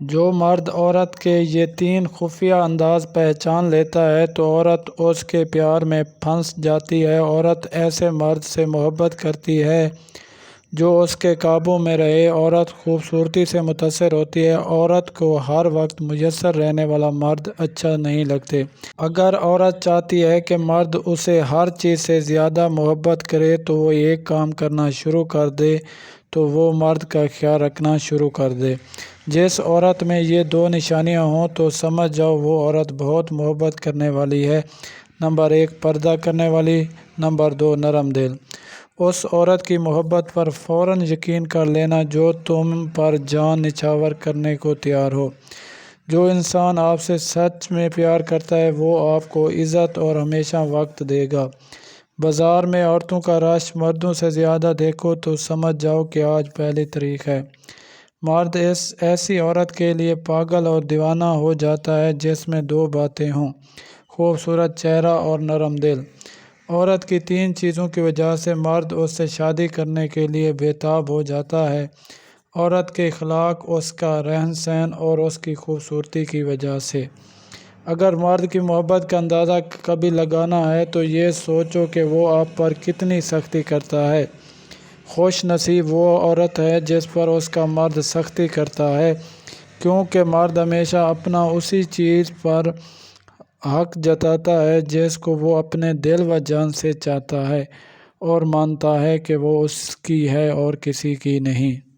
جو مرد عورت کے یہ تین خفیہ انداز پہچان لیتا ہے تو عورت اس کے پیار میں پھنس جاتی ہے۔ عورت ایسے مرد سے محبت کرتی ہے جو اس کے قابو میں رہے۔ عورت خوبصورتی سے متاثر ہوتی ہے۔ عورت کو ہر وقت میسر رہنے والا مرد اچھا نہیں لگتے۔ اگر عورت چاہتی ہے کہ مرد اسے ہر چیز سے زیادہ محبت کرے تو وہ ایک کام کرنا شروع کر دے تو وہ مرد کا خیال رکھنا شروع کر دے۔ جس عورت میں یہ دو نشانیاں ہوں تو سمجھ جاؤ وہ عورت بہت محبت کرنے والی ہے۔ نمبر 1 پردہ کرنے والی، نمبر 2 نرم دل۔ اس عورت کی محبت پر فوراً یقین کر لینا جو تم پر جان نچھاور کرنے کو تیار ہو۔ جو انسان آپ سے سچ میں پیار کرتا ہے وہ آپ کو عزت اور ہمیشہ وقت دے گا۔ بازار میں عورتوں کا رش مردوں سے زیادہ دیکھو تو سمجھ جاؤ کہ آج پہلی تاریخ ہے۔ مرد ایسی عورت کے لیے پاگل اور دیوانہ ہو جاتا ہے جس میں دو باتیں ہوں: خوبصورت چہرہ اور نرم دل۔ عورت کی تین چیزوں کی وجہ سے مرد اس سے شادی کرنے کے لیے بےتاب ہو جاتا ہے: عورت کے اخلاق، اس کا رہن سہن اور اس کی خوبصورتی کی وجہ سے۔ اگر مرد کی محبت کا اندازہ کبھی لگانا ہے تو یہ سوچو کہ وہ آپ پر کتنی سختی کرتا ہے۔ خوش نصیب وہ عورت ہے جس پر اس کا مرد سختی کرتا ہے، کیونکہ مرد ہمیشہ اپنا اسی چیز پر حق جتاتا ہے جس کو وہ اپنے دل و جان سے چاہتا ہے اور مانتا ہے کہ وہ اس کی ہے اور کسی کی نہیں۔